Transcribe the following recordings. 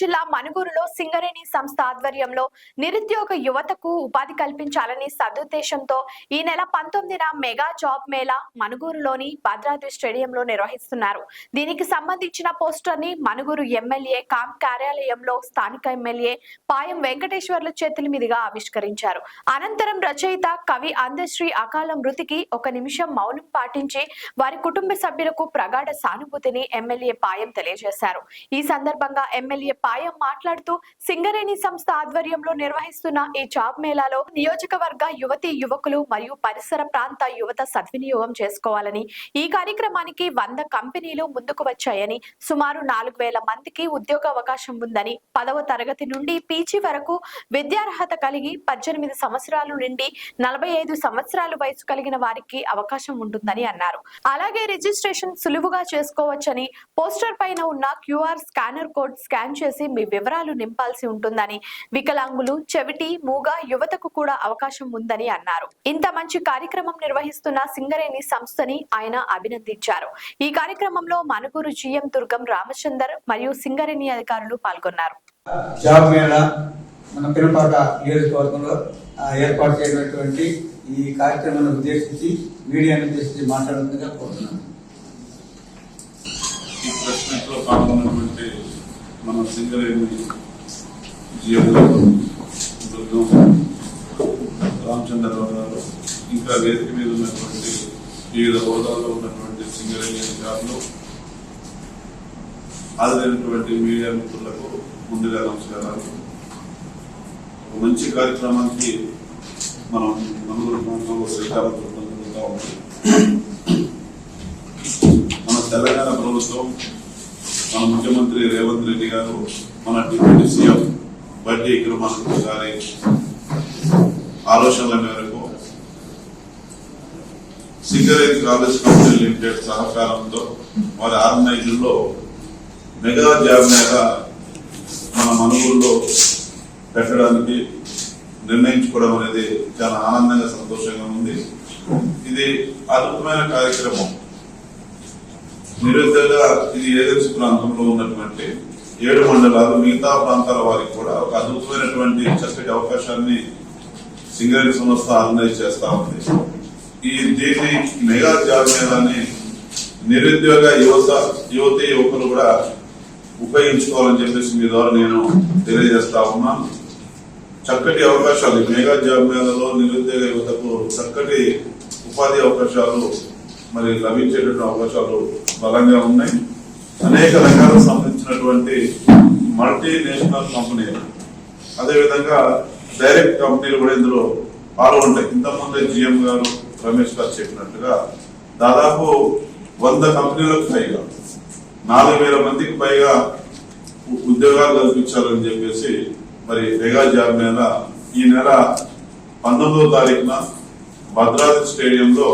జిల్లా మనుగురులో సింగరేణి సంస్థ ఆధ్వర్యంలో నిరుద్యోగ యువతకు ఉపాధి కల్పించాలని సదుద్దేశంతో ఈ నెల 19న మెగా జాబ్ మేళా మనుగురులోని భద్రాద్రి స్టేడియంలో నిర్వహిస్తున్నారు. దీనికి సంబంధించిన పోస్టర్ ని మనుగురు ఎమ్మెల్యే కాంప్ కార్యాలయంలో స్థానిక ఎమ్మెల్యే పాయం వెంకటేశ్వర్ల చేతుల మీదుగా ఆవిష్కరించారు. అనంతరం రచయిత కవి అందశ్రీ అకాల మృతికి 1 నిమిషం మౌనం పాటించి వారి కుటుంబ సభ్యులకు ప్రగాఢ సానుభూతిని ఎమ్మెల్యే పాయం తెలియజేశారు. ఈ సందర్భంగా ఎమ్మెల్యే పాయం మాట్లాడుతూ సింగరేణి సంస్థ ఆధ్వర్యంలో నిర్వహిస్తున్న ఈ జాబ్ మేళాలో నియోజకవర్గ యువతీ యువకులు మరియు పరిసర ప్రాంత యువత సద్వినియోగం చేసుకోవాలని, ఈ కార్యక్రమానికి 100 కంపెనీలు ముందుకు వచ్చాయని, సుమారు 4000 మందికి ఉద్యోగ అవకాశం ఉందని, 10వ తరగతి నుండి పీజీ వరకు విద్యార్హత కలిగి 18 సంవత్సరాల నుండి 45 సంవత్సరాల వయసు కలిగిన వారికి అవకాశం ఉంటుందని అన్నారు. అలాగే రిజిస్ట్రేషన్ సులువుగా చేసుకోవచ్చని, పోస్టర్ పైన ఉన్న క్యూఆర్ స్కానర్ కోడ్ స్కాన్ చేసి మీ వివరాలు నింపాల్సి ఉంటుందని, వికలాంగులు, చెవిటి, మూగ యువతకు కూడా అవకాశం ఉందని అన్నారు. ఇంత మంచి కార్యక్రమం నిర్వహిస్తున్న సింగరేణి సంస్థని ఆయన అభినందించారు. ఈ కార్యక్రమంలో మనుగురు జిఎం దుర్గం రామచందర్ మరియు సింగరేణి అధికారులు పాల్గొన్నారు. జాబ్ మేళా మన పినపాక నియోజకవర్గంలో ఏర్పాటు చేయనటువంటి ఈ కార్యక్రమాన్ని ఉద్దేశించి మీడియాను ఉద్దేశించి మాట్లాడుతుందిగా కోరుతున్నాను. ఈ ప్రెస్ మీట్ లో పాల్గొన్నటువంటి మన సింగరేణి రామచంద్రరావు గారు, ఇంకా వేదిక మీద ఉన్నటువంటి వివిధ హోదాల్లో ఉన్నటువంటి సింగరేణి అధికారులు, హాజరైనటువంటి మీడియా మిత్రులకు ముందుగా నమస్కారాలు. ఒక మంచి కార్యక్రమానికి మనం మనుగురు ప్రాంతంలో శ్రీకారం జరుగుతూ ఉంది. మన తెలంగాణ ప్రభుత్వం, మన ముఖ్యమంత్రి రేవంత్ రెడ్డి గారు, మన డిప్యూటీ సీఎం బట్టి విక్రమార్క గారి ఆలోచనల మేరకు సింగరేణి కాలేజ్ కంపెనీ లిమిటెడ్ సహకారంతో వారి ఆర్గనైజర్లో మెగా జాబ్ మేళా మన మనుగోలులో పెట్టడానికి నిర్ణయించుకోవడం అనేది చాలా ఆనందంగా, సంతోషంగా ఉంది. ఇది అద్భుతమైన కార్యక్రమం. నిరుద్యోగ ఇది ఏజెన్సీ ప్రాంతంలో ఉన్నటువంటి 7 మండలాలు, మిగతా ప్రాంతాల వారికి కూడా ఒక అద్భుతమైనటువంటి చక్కటి అవకాశాన్ని సింగరేణి సంస్థ ఆర్గనైజ్ చేస్తా ఉంది. దీన్ని మెగా జాబ్ మేళాని నిరుద్యోగ యువతీ యువకులు కూడా ఉపయోగించుకోవాలని చెప్పేసి మీ ద్వారా నేను తెలియజేస్తా ఉన్నాను. చక్కటి అవకాశాలు మెగా జాబ్ మేళాలో నిరుద్యోగ యువతకు చక్కటి ఉపాధి అవకాశాలు మరి లభించేటువంటి అవకాశాలు బలంగా ఉన్నాయి. అనేక రంగాలకు సంబంధించినటువంటి మల్టీనేషనల్ కంపెనీలు, అదేవిధంగా డైరెక్ట్ కంపెనీలు కూడా ఇందులో పాల్గొంటాయి. ఇంతకుముందే జిఎం గారు, రమేష్ గారు చెప్పినట్టుగా దాదాపు 100 కంపెనీలకు పైగా 4000 మందికి పైగా ఉద్యోగాలు కల్పించాలని చెప్పేసి మరి మెగా జాబ్ మేళా ఈ నెల 19వ తారీఖున భద్రాద్రి స్టేడియంలో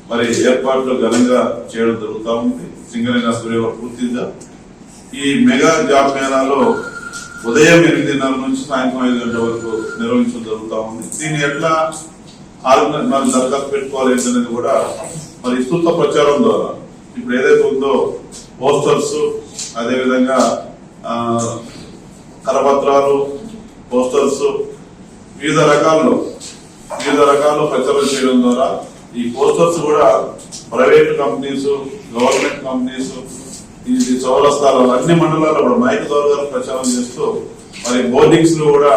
మరి ఏర్పాట్లు ఘనంగా చేయడం జరుగుతూ ఉంది. సింగరేణి ఆధ్వర్యంలో పూర్తిగా ఈ మెగా జాబ్ మేళాలో ఉదయం 8:30 నుంచి సాయంత్రం 5 గంటల వరకు నిర్వహించడం జరుగుతూ ఉంది. దీన్ని ఎట్లా మరి దరఖాస్తు పెట్టుకోవాలి ఏంటనేది కూడా మరి విస్తృత ప్రచారం ద్వారా ఇప్పుడు ఏదైతే ఉందో పోస్టర్స్, అదేవిధంగా కరపత్రాలు, పోస్టర్స్ వివిధ రకాల్లో ప్రచారం చేయడం ద్వారా ఈ పోస్టర్స్ కూడా ప్రైవేట్ కంపెనీస్, గవర్నమెంట్ కంపెనీస్, ఇది చౌరస్తాలు అన్ని మండలాల్లో కూడా మైక్ ద్వారా ప్రచారం చేస్తూ మరి బోర్డింగ్స్ లో కూడా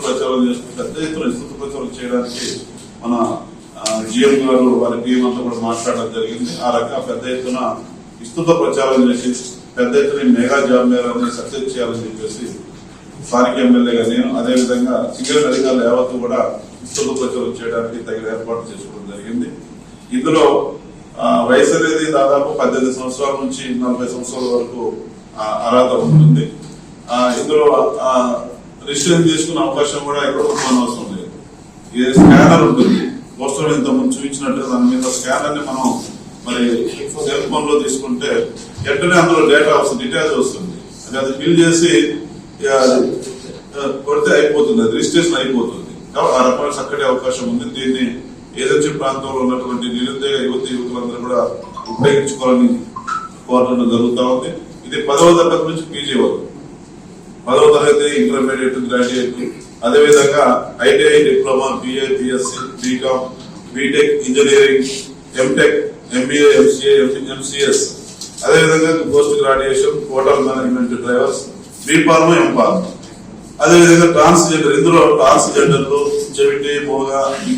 ప్రచారం చేస్తూ పెద్ద ఎత్తున విస్తృత ప్రచారం చేయడానికి మన జిఎం గారు వారి టీం అంతా కూడా మాట్లాడడం జరిగింది. ఆ రకంగా పెద్ద ఎత్తున విస్తృత ప్రచారం చేసి పెద్ద ఎత్తున మెగా జాబ్ మేళాని సక్సెస్ చేయాలని చెప్పేసి స్థానిక ఎమ్మెల్యేగా నేను, అదేవిధంగా సింగరేణి అధికారులు యావత్తు కూడా విస్తృత ప్రచారం చేయడానికి తగిన ఏర్పాటు చేసుకోవడం జరిగింది. ఇందులో వయసు అనేది దాదాపు 18 సంవత్సరాల నుంచి 40 సంవత్సరాల వరకు అర్హత ఉంటుంది. ఇందులో రిజిస్ట్రేషన్ చేసుకునే అవకాశం కూడా ఎక్కడ అవసరం లేదు. ఇది స్కానర్ ఉంటుంది. పోస్టర్ ఇంత ముందు చూపించినట్టు దాని మీద స్కానర్ ని మనం మరి సెల్ ఫోన్ లో తీసుకుంటే వెంటనే అందులో డేటా వస్తుంది, డీటెయిల్స్ వస్తుంది. అది ఫిల్ చేసి కొడితే అయిపోతుంది, అది రిజిస్ట్రేషన్ అయిపోతుంది. కాబట్టి ఆ రకమైన చక్కటి అవకాశం ఉంది. దీన్ని ఏజెన్సీ ప్రాంతంలో ఉన్నటువంటి నిరుద్యోగ యువతులందరూ కూడా ఉపయోగించుకోవాలని కోరడం జరుగుతూ ఉంది. ఇది 10వ తరగతి నుంచి పీజీ వరకు 10వ తరగతి ఇంటర్మీడియట్ గ్రాడ్యుయేట్, అదేవిధంగా ITI diploma, BA, BSc, BCom, BTech, engineering, MTech, MBA, MCA, MCS, అదేవిధంగా post graduation, hotel management, drivers, BPharm, MPharm, అదేవిధంగా ట్రాన్స్జెండర్, ఇందులో ట్రాన్స్జెండర్లు, చెవిటి, మోగ,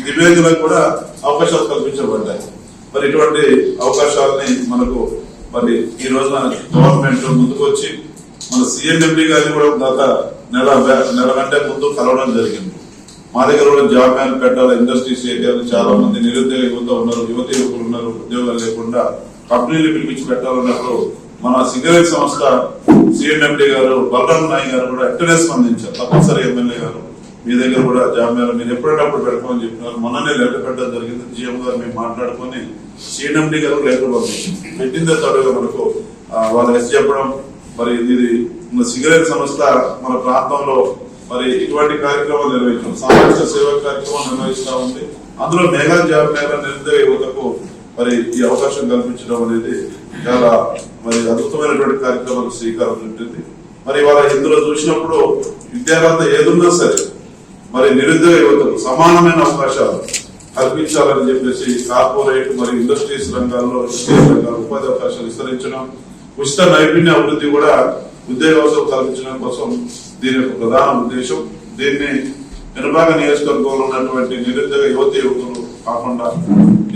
దివ్యాంగులకు కూడా అవకాశాలు కల్పించబడ్డాయి. మరి ఇటువంటి అవకాశాలని మనకు మరి ఈ రోజున గవర్నమెంట్ ముందుకు వచ్చి మన సీఎంఎండీ గారిని కూడా గత నెల కంటే ముందు కలవడం జరిగింది. మా దగ్గర కూడా జాబ్ మ్యాన్ పెట్టాలి, ఇండస్ట్రీస్ ఏరియాలో చాలా మంది నిరుద్యోగ యువత ఉన్నారు, యువతి యువకులు ఉన్నారు, ఉద్యోగాలు లేకుండా కంపెనీలు పిలిపించి పెట్టాలన్నప్పుడు మన సింగరేణి సంస్థ సీఎంఎండీ గారు బలరాం నాయక్ గారు కూడా వెంటనే స్పందించారు. తప్పనిసరి ఎమ్మెల్యే గారు మీ దగ్గర కూడా జాబ్ మేళ మీరు ఎప్పుడప్పుడు పెడతామని చెప్పినారు. మొన్ననే లెటర్ పెట్టడం జరిగింది. జిఎం గారు మేము మాట్లాడుకొని సీఎండీ గారు లెటర్ పంపించింది. పెట్టిన తర్వాత మనకు వాళ్ళు చెప్పడం, మరి ఇది సింగరేణి సంస్థ మన ప్రాంతంలో మరి ఇటువంటి కార్యక్రమాలు నిర్వహించాం, సామాజిక సేవా కార్యక్రమం నిర్వహిస్తూ ఉంది. అందులో మెగా జాబ్ మేళ నిరుద్యోగ యువతకు మరి ఈ అవకాశం కల్పించడం అనేది చాలా మరి అద్భుతమైనటువంటి కార్యక్రమాలకు శ్రీకారం చుట్టింది. మరి వాళ్ళ ఇందులో చూసినప్పుడు విద్యార్థి ఏదున్నా సరే మరి నిరుద్యోగ యువతకు సమానమైన అవకాశాలు కల్పించాలని చెప్పేసి కార్పొరేట్ మరియు ఇండస్ట్రీస్ రంగాల్లో ఉపాధి అవకాశాలు విస్తరించడం, ఉచిత నైపుణ్య అభివృద్ధి కూడా ఉద్యోగ అవసరం కల్పించడం కోసం దీని యొక్క ప్రధాన ఉద్దేశం. దీన్ని వెనుబాగ నియోజకవర్గంలో ఉన్నటువంటి నిరుద్యోగ యువతి యువకులు కాకుండా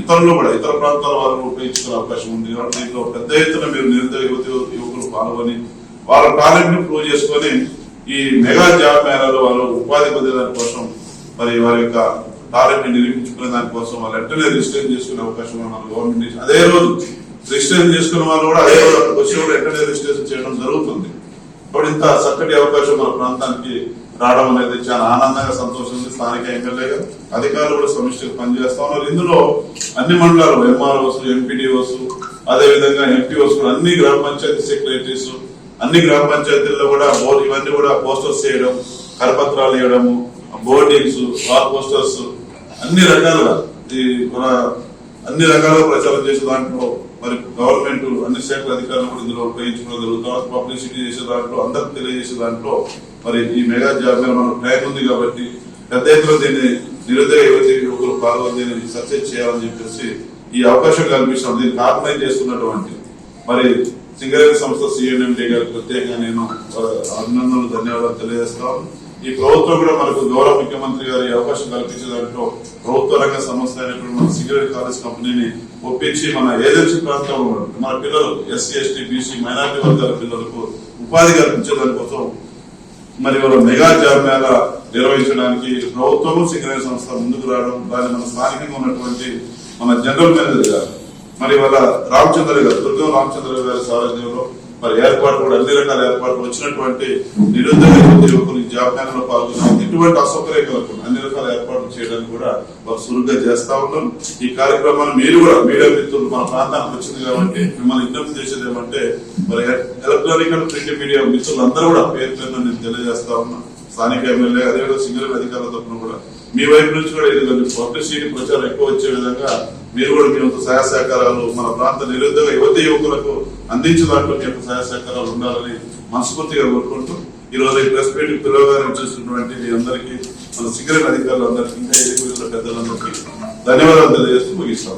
ఇతరులు కూడా ఇతర ప్రాంతాల వారు ఉపయోగించుకునే అవకాశం ఉంది. కాబట్టి దీంట్లో పెద్ద ఎత్తున మీరు నిరుద్యోగ యువతి యువకులు పాల్గొని వాళ్ళ టాలెంట్ ని ప్రూవ్ చేసుకొని ఈ మెగా జాబ్ మేళాలో వాళ్ళు ఉపాధి పొందేదాని కోసం మరి వారి యొక్క టాలెంట్ ని నిరూపించుకునే దానికోసం వాళ్ళు వెంటనే రిజిస్ట్రేషన్ చేసుకునే అవకాశం మన గవర్నమెంట్ అదే రోజు రిజిస్ట్రేషన్ చేసుకున్న వాళ్ళు కూడా అదే రోజు అక్కడికి వచ్చి కూడా వెంటనే రిజిస్ట్రేషన్ చేయడం జరుగుతుంది. కాబట్టి ఇంత చక్కటి అవకాశం మన ప్రాంతానికి రావడం అనేది చాలా ఆనందంగా, సంతోషం ఉంది. స్థానిక ఎమ్మెల్యేగా అధికారులు కూడా సమిష్టిగా పనిచేస్తా ఉన్నారు. ఇందులో అన్ని మండలాలు ఎంఆర్ఓస్, ఎంపీడీఓస్, అదేవిధంగా ఎంపీఓస్ కూడా అన్ని గ్రామ పంచాయతీ సెక్రటరీస్, అన్ని గ్రామ పంచాయతీల్లో కూడా ఇవన్నీ కూడా పోస్టర్స్ చేయడం, కరపత్రాలు ఇవ్వడము, బోర్డింగ్స్, వాల్ పోస్టర్స్ అన్ని రకాలుగా ప్రచారం చేసే దాంట్లో మరి గవర్నమెంట్ అన్ని శాఖల అధికారులు కూడా ఇందులో ఉపయోగించుకోవడం జరుగుతుంది. పబ్లిసిటీ చేసే దాంట్లో, అందరికి తెలియజేసే దాంట్లో మరి ఈ మెగా జాబ్ మీద మనకు టైం ఉంది కాబట్టి పెద్ద ఎత్తున దీన్ని నిరుద్యోగ యువతి యువకులు పాల్గొని దీన్ని సక్సెస్ చేయాలని చెప్పేసి ఈ అవకాశం కల్పిస్తాం. దీన్ని ఆర్గనైజ్ చేస్తున్నటువంటి మరి సింగరేణి సంస్థ సీఎంఎండీ గారికి ప్రత్యేకంగా నేను అభినందనలు, ధన్యవాదాలు తెలియజేస్తాను. ఈ ప్రభుత్వం కూడా మనకు గౌరవ ముఖ్యమంత్రి గారి అవకాశం కల్పించే దాంట్లో ప్రభుత్వ రంగ సంస్థ అయినటువంటి మన సింగరేణి కాలేజ్ కంపెనీని ఒప్పించి మన ఏజెన్సీ ప్రాంతంలో మన పిల్లలు ఎస్సీ, ఎస్టీ, బీసీ, మైనారిటీ వర్గాల పిల్లలకు ఉపాధి కల్పించే దానికోసం మరి వాళ్ళ మెగా జాబ్ మేళ నిర్వహించడానికి ప్రభుత్వము సింగరేణి సంస్థ ముందుకు రావడం, దాన్ని మన స్థానికంగా ఉన్నటువంటి మన జనరల్ మేనేజర్ గారు మరి వాళ్ళ రామచంద్ర గారు, దుర్గం రామచంద్ర గారి సారథ్యంలో మరి ఏర్పాటు కూడా అన్ని రకాల ఏర్పాట్లు వచ్చినటువంటి నిరుద్యోగ యువకులు జాబ్ మేళలో పాల్గొని ఎటువంటి అసౌకర్యం కలగకుండా అన్ని రకాల ఏర్పాట్లు చేయడానికి కూడా వారు సులువుగా చేస్తా ఉన్నాం. ఈ కార్యక్రమాన్ని మీరు కూడా మీడియా మిత్రులు మన ప్రాంతానికి వచ్చింది కాబట్టి మిమ్మల్ని విజ్ఞప్తి చేసేది ఏమంటే మరి ఎలక్ట్రానిక్ అండ్ ప్రింట్ మీడియా మిత్రులందరూ కూడా పేరు పేరున నేను తెలియజేస్తా ఉన్నా. స్థానిక ఎమ్మెల్యే అదేవిధంగా సింగరేణి అధికారుల తరఫున కూడా మీ వైపు నుంచి కూడా ఇది పబ్లిసిటీ ప్రచారం ఎక్కువ వచ్చే విధంగా మీరు కూడా మీ యొక్క సహాయ సహకారాలు మన ప్రాంత నిరుద్యోగ యువతి యువకులకు అందించే దాంట్లో మీ యొక్క సహాయ సహకారాలు ఉండాలని మనస్ఫూర్తిగా కోరుకుంటూ ఈ రోజు ఈ ప్రెస్ మీట్ పిలువగానే వచ్చేసినటువంటి మీ అందరికీ, మన సింగరేణి అధికారులందరికీ, ఇంకా ఎదుగుదల పెద్దలందరికీ ధన్యవాదాలు తెలియజేస్తూ ముగిస్తాం.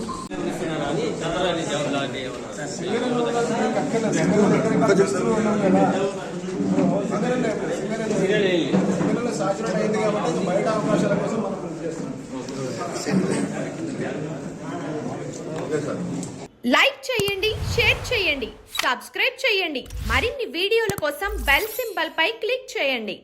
లైక్ చేయండి, షేర్ చేయండి, సబ్స్క్రైబ్ చేయండి. మరిన్ని వీడియోల కోసం బెల్ సింబల్ పై క్లిక్ చేయండి.